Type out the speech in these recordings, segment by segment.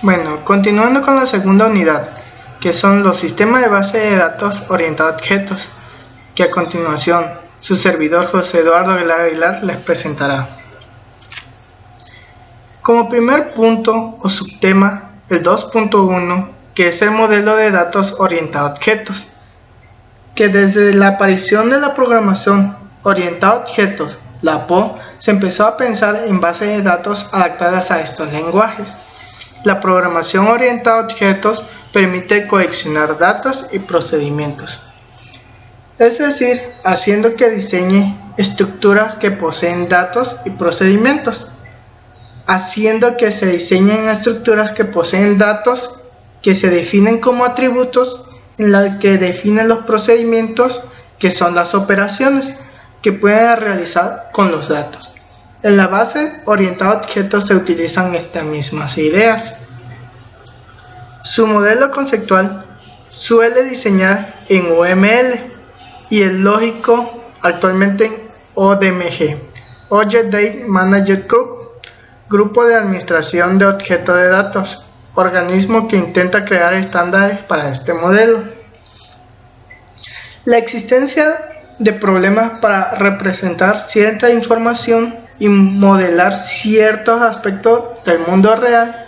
Bueno, continuando con la segunda unidad, que son los sistemas de base de datos orientados a objetos, que a continuación su servidor José Eduardo Aguilar les presentará. Como primer punto o subtema, el 2.1, que es el modelo de datos orientado a objetos, que desde la aparición de la programación orientada a objetos, la PO, se empezó a pensar en bases de datos adaptadas a estos lenguajes. La programación orientada a objetos permite coleccionar datos y procedimientos, es decir, haciendo que diseñe estructuras que poseen datos y procedimientos, haciendo que se diseñen estructuras que poseen datos que se definen como atributos, en la que definen los procedimientos que son las operaciones que pueden realizar con los datos. En la base orientada a objetos se utilizan estas mismas ideas. Su modelo conceptual suele diseñar en UML y el lógico actualmente en ODMG, Object Data Management Group, Grupo de Administración de Objetos de Datos, organismo que intenta crear estándares para este modelo. La existencia de problemas para representar cierta información y modelar ciertos aspectos del mundo real,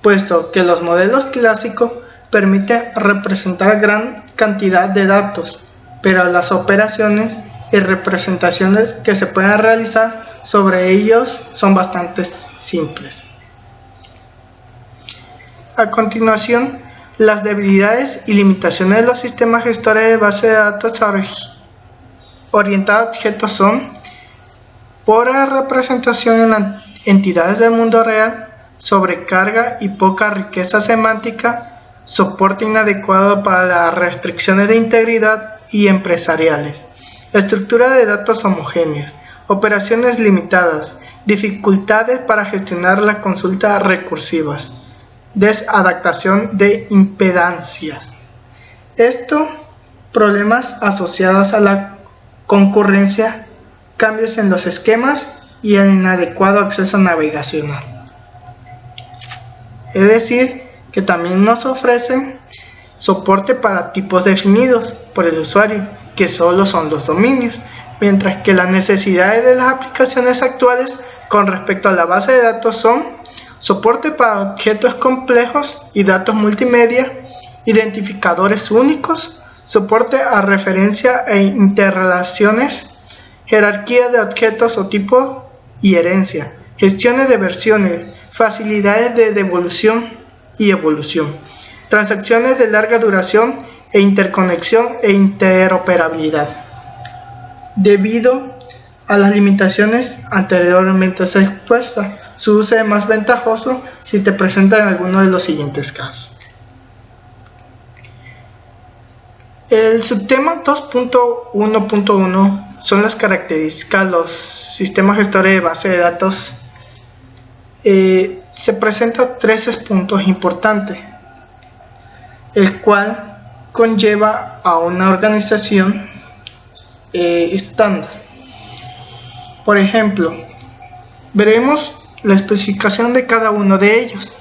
puesto que los modelos clásicos permiten representar gran cantidad de datos, pero las operaciones y representaciones que se pueden realizar sobre ellos son bastante simples. A continuación, las debilidades y limitaciones de los sistemas gestores de base de datos orientados a objetos son: poca representación en las entidades del mundo real, sobrecarga y poca riqueza semántica, soporte inadecuado para las restricciones de integridad y empresariales, estructura de datos homogéneas, operaciones limitadas, dificultades para gestionar las consultas recursivas, desadaptación de impedancias. Problemas asociados a la concurrencia, cambios en los esquemas y el inadecuado acceso navegacional. Es decir, que también nos ofrecen soporte para tipos definidos por el usuario, que solo son los dominios, mientras que las necesidades de las aplicaciones actuales con respecto a la base de datos son soporte para objetos complejos y datos multimedia, identificadores únicos, soporte a referencia e interrelaciones, jerarquía de objetos o tipos y herencia, gestiones de versiones, facilidades de devolución y evolución, transacciones de larga duración e interconexión e interoperabilidad. Debido a las limitaciones anteriormente expuestas, su uso es más ventajoso si te presentan alguno de los siguientes casos. El subtema 2.1.1 son las características de los sistemas gestores de base de datos. Se presentan 13 puntos importantes, el cual conlleva a una organización estándar. Por ejemplo, veremos la especificación de cada uno de ellos.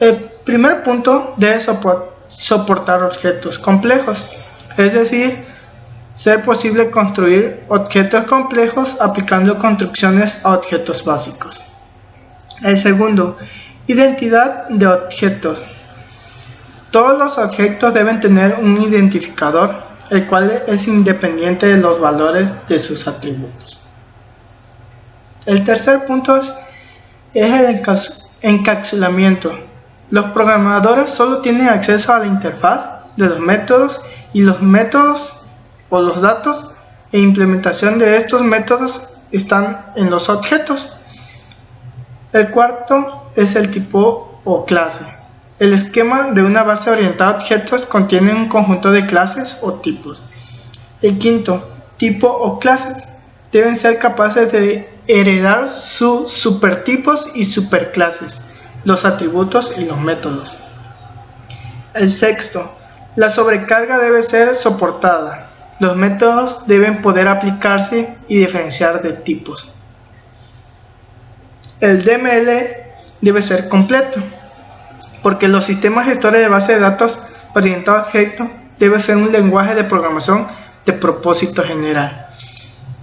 El primer punto debe soportar objetos complejos, es decir, ser posible construir objetos complejos aplicando construcciones a objetos básicos. El segundo, identidad de objetos. Todos los objetos deben tener un identificador, el cual es independiente de los valores de sus atributos. El tercer punto es el encapsulamiento. Los programadores solo tienen acceso a la interfaz de los métodos y los métodos o los datos e implementación de estos métodos están en los objetos. El cuarto es el tipo o clase. El esquema de una base orientada a objetos contiene un conjunto de clases o tipos. El quinto, tipo o clases, deben ser capaces de heredar sus supertipos y superclases, los atributos y los métodos. El sexto, la sobrecarga debe ser soportada. Los métodos deben poder aplicarse y diferenciar de tipos. El DML debe ser completo, porque los sistemas gestores de base de datos orientados a objetos debe ser un lenguaje de programación de propósito general.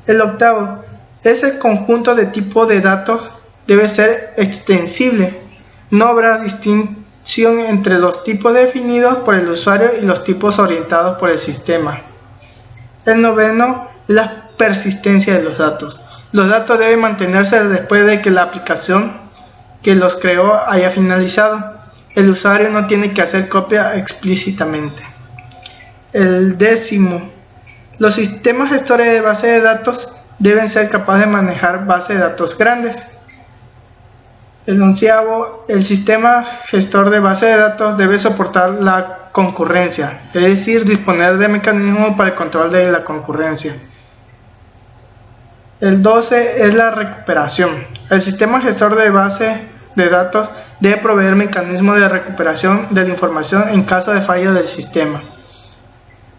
El octavo, ese conjunto de tipo de datos debe ser extensible. No habrá distinción entre los tipos definidos por el usuario y los tipos orientados por el sistema. El noveno es la persistencia de los datos. Los datos deben mantenerse después de que la aplicación que los creó haya finalizado. El usuario no tiene que hacer copia explícitamente. El décimo, los sistemas gestores de base de datos deben ser capaces de manejar bases de datos grandes. El onceavo, el sistema gestor de base de datos debe soportar la concurrencia, es decir, disponer de mecanismos para el control de la concurrencia. El 12 es la recuperación. El sistema gestor de base de datos debe proveer mecanismos de recuperación de la información en caso de fallo del sistema.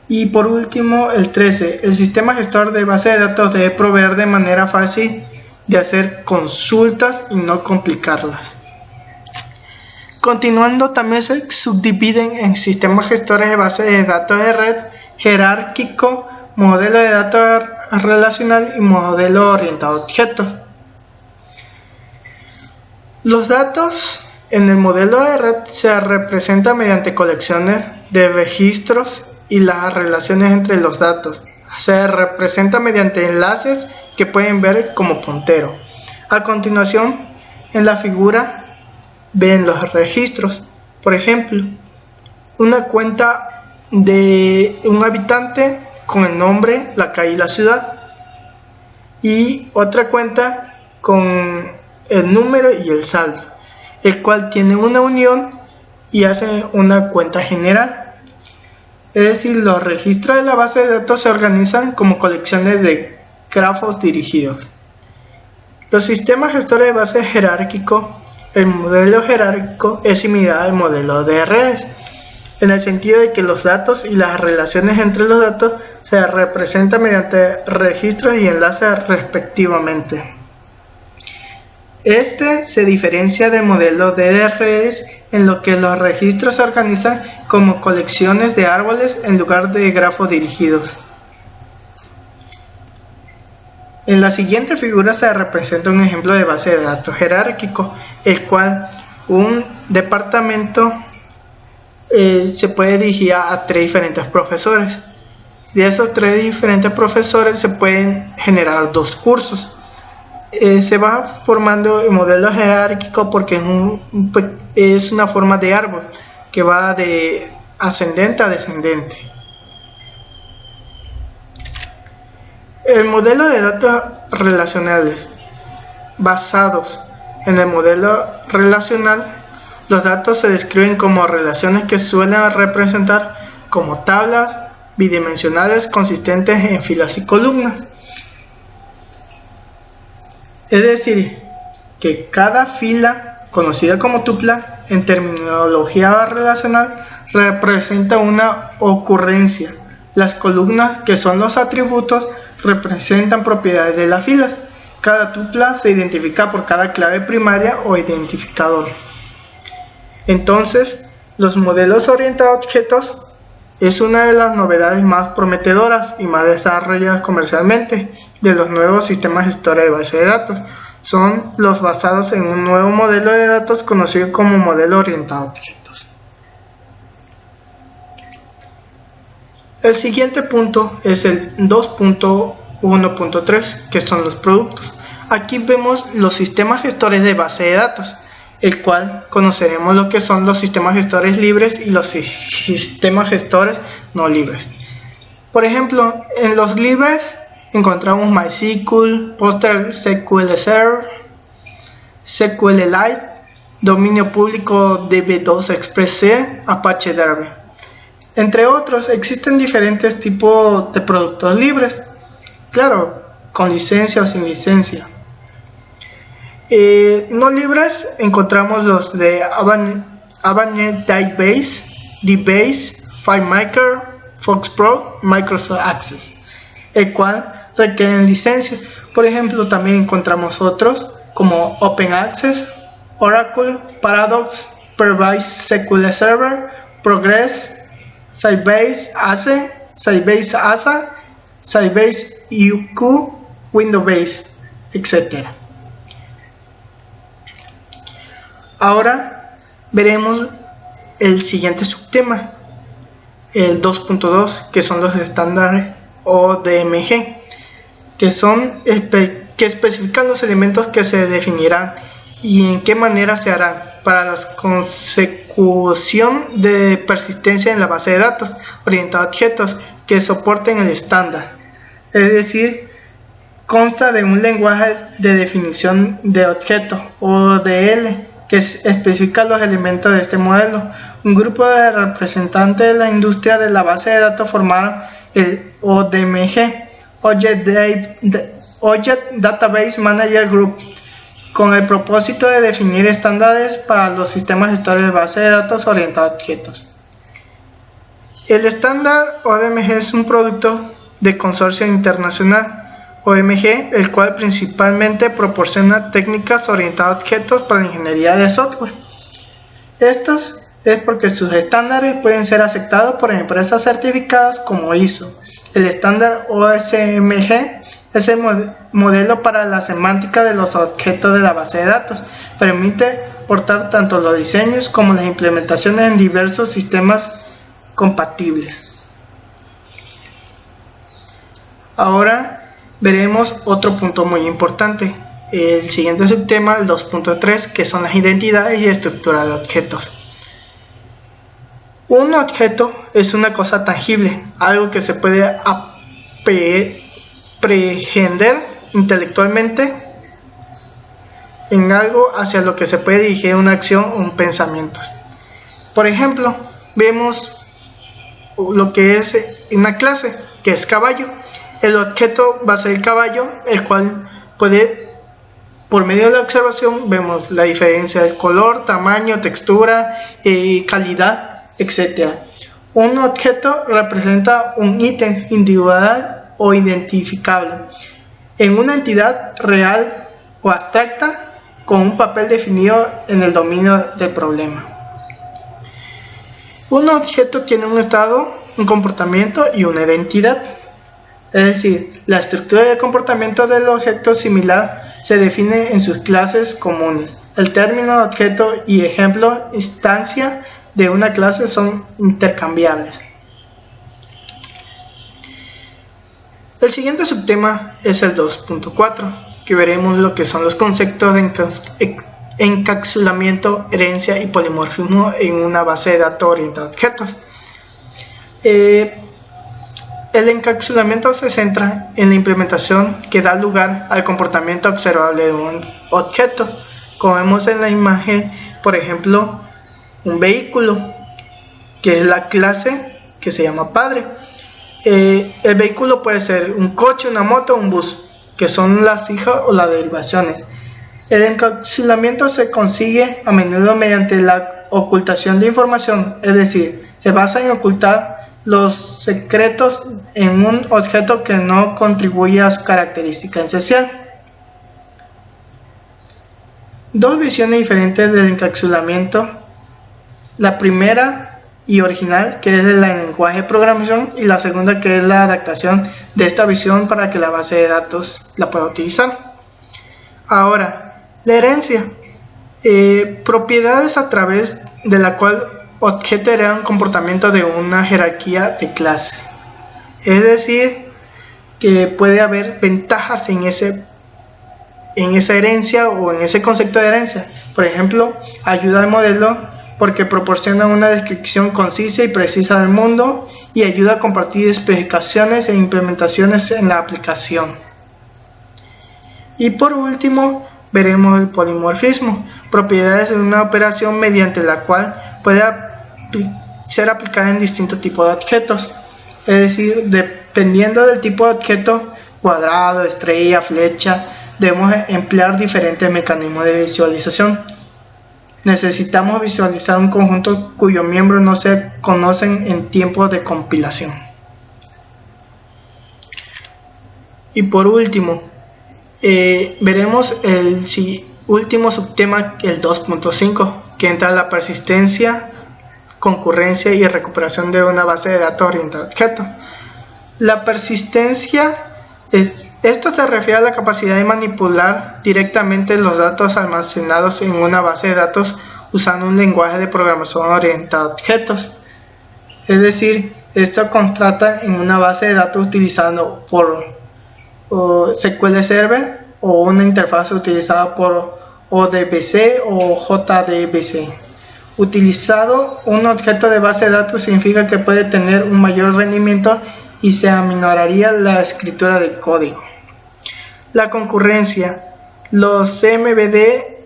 Y por último, el 13, el sistema gestor de base de datos debe proveer de manera fácil de hacer consultas y no complicarlas. Continuando, también se subdividen en sistemas gestores de base de datos de red, jerárquico, modelo de datos relacional y modelo orientado a objetos. Los datos en el modelo de red se representan mediante colecciones de registros y las relaciones entre los datos. Se representa mediante enlaces que pueden ver como puntero. A continuación, en la figura ven los registros. Por ejemplo, una cuenta de un habitante con el nombre, la calle y la ciudad, y otra cuenta con el número y el saldo, el cual tiene una unión y hace una cuenta general. Es decir, los registros de la base de datos se organizan como colecciones de grafos dirigidos. Los sistemas gestores de base jerárquico, el modelo jerárquico es similar al modelo de redes, en el sentido de que los datos y las relaciones entre los datos se representan mediante registros y enlaces respectivamente. Este se diferencia del modelo de redes en lo que los registros se organizan como colecciones de árboles en lugar de grafos dirigidos. En la siguiente figura se representa un ejemplo de base de datos jerárquico, el cual un departamento se puede dirigir a 3 diferentes profesores. De esos 3 diferentes profesores se pueden generar 2 cursos. Se va formando el modelo jerárquico porque es una forma de árbol que va de ascendente a descendente. El modelo de datos relacionales. Basados en el modelo relacional, los datos se describen como relaciones que suelen representar como tablas bidimensionales consistentes en filas y columnas. Es decir, que cada fila, conocida como tupla en terminología relacional, representa una ocurrencia. Las columnas, que son los atributos, representan propiedades de las filas. Cada tupla se identifica por cada clave primaria o identificador. Entonces, los modelos orientados a objetos es una de las novedades más prometedoras y más desarrolladas comercialmente de los nuevos sistemas gestores de base de datos. Son los basados en un nuevo modelo de datos conocido como modelo orientado a objetos. El siguiente punto es el 2.1.3, que son los productos. Aquí vemos los sistemas gestores de base de datos, el cual conoceremos lo que son los sistemas gestores libres y los sistemas gestores no libres. Por ejemplo, en los libres encontramos MySQL, PostgreSQL, SQLite, dominio público DB2 Express-C, Apache Derby. Entre otros, existen diferentes tipos de productos libres, claro, con licencia o sin licencia. No libres encontramos los de Avanet Database, DBase, FileMaker, FoxPro, Microsoft Access, el cual requieren licencia. Por ejemplo, también encontramos otros como Open Access, Oracle, Paradox, Pervise SQL Server, Progress, Sybase ACE, Sybase ASA, Sybase UQ, Windows Base, etc. Ahora veremos el siguiente subtema, el 2.2, que son los estándares ODMG, que especifican los elementos que se definirán y en qué manera se harán para la consecución de persistencia en la base de datos orientada a objetos que soporten el estándar. Es decir, consta de un lenguaje de definición de objeto, ODL, que especifica los elementos de este modelo. Un grupo de representantes de la industria de la base de datos formaron el ODMG, Object Database Manager Group, con el propósito de definir estándares para los sistemas gestores de base de datos orientados a objetos. El estándar ODMG es un producto de consorcio internacional OMG, el cual principalmente proporciona técnicas orientadas a objetos para la ingeniería de software. Estos es porque sus estándares pueden ser aceptados por empresas certificadas como ISO. El estándar OSMG es el modelo para la semántica de los objetos de la base de datos. Permite portar tanto los diseños como las implementaciones en diversos sistemas compatibles. Ahora veremos otro punto muy importante, el siguiente subtema, el 2.3, que son las identidades y estructura de objetos. Un objeto es una cosa tangible, algo que se puede aprehender intelectualmente en algo hacia lo que se puede dirigir una acción o un pensamiento. Por ejemplo, vemos lo que es una clase, que es caballo. El objeto va a ser el caballo, el cual puede, por medio de la observación, vemos la diferencia de color, tamaño, textura, calidad, etc. Un objeto representa un ítem individual o identificable en una entidad real o abstracta con un papel definido en el dominio del problema. Un objeto tiene un estado, un comportamiento y una identidad. Es decir, la estructura de comportamiento del objeto similar se define en sus clases comunes. El término objeto y ejemplo instancia de una clase son intercambiables. El siguiente subtema es el 2.4, que veremos lo que son los conceptos de encapsulamiento, herencia y polimorfismo en una base de datos orientada a objetos. El encapsulamiento se centra en la implementación que da lugar al comportamiento observable de un objeto. Como vemos en la imagen, por ejemplo, un vehículo, que es la clase que se llama padre. El vehículo puede ser un coche, una moto o un bus, que son las hijas o las derivaciones. El encapsulamiento se consigue a menudo mediante la ocultación de información, es decir, se basa en ocultar los secretos en un objeto que no contribuye a su característica esencial. Dos visiones diferentes del encapsulamiento. La primera y original, que es el lenguaje de programación, y la segunda, que es la adaptación de esta visión para que la base de datos la pueda utilizar. Ahora, la herencia. Propiedades a través de la cual objeto hereda un comportamiento de una jerarquía de clases. Es decir, que puede haber ventajas en esa herencia o en ese concepto de herencia. Por ejemplo, ayuda al modelo porque proporciona una descripción concisa y precisa del mundo y ayuda a compartir especificaciones e implementaciones en la aplicación. Y por último, veremos el polimorfismo, propiedades de una operación mediante la cual puede ser aplicada en distintos tipos de objetos. Es decir, dependiendo del tipo de objeto, cuadrado, estrella, flecha, debemos emplear diferentes mecanismos de visualización. Necesitamos visualizar un conjunto cuyos miembros no se conocen en tiempos de compilación. Y por último, veremos último subtema, el 2.5, que entra la persistencia, concurrencia y recuperación de una base de datos orientada a objeto. La persistencia, esto se refiere a la capacidad de manipular directamente los datos almacenados en una base de datos usando un lenguaje de programación orientado a objetos. Es decir, esto contrata en una base de datos utilizando por SQL Server o una interfaz utilizada por ODBC o JDBC. Utilizado un objeto de base de datos significa que puede tener un mayor rendimiento y se aminoraría la escritura de código. La concurrencia. Los CMVD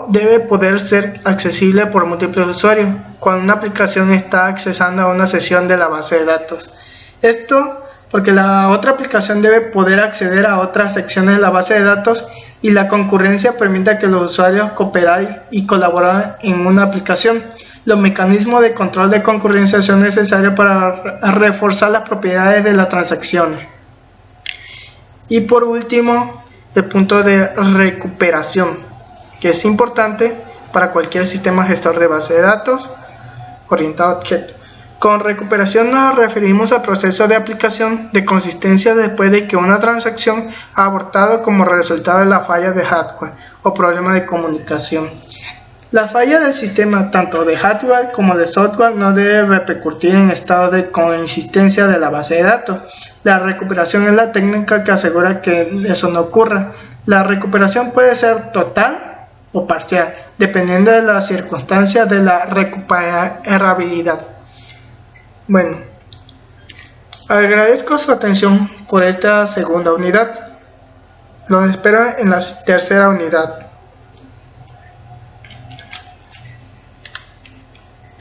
debe poder ser accesible por múltiples usuarios cuando una aplicación está accesando a una sesión de la base de datos. Esto porque la otra aplicación debe poder acceder a otras secciones de la base de datos, y la concurrencia permite que los usuarios cooperen y colaboren en una aplicación. Los mecanismos de control de concurrencia son necesarios para reforzar las propiedades de las transacciones. Y por último, el punto de recuperación, que es importante para cualquier sistema gestor de base de datos orientado a objetos. Con recuperación nos referimos al proceso de aplicación de consistencia después de que una transacción ha abortado como resultado de la falla de hardware o problema de comunicación. La falla del sistema, tanto de hardware como de software, no debe repercutir en estado de consistencia de la base de datos. La recuperación es la técnica que asegura que eso no ocurra. La recuperación puede ser total o parcial, dependiendo de las circunstancias de la recuperabilidad. Bueno, agradezco su atención por esta segunda unidad. Los espero en la tercera unidad.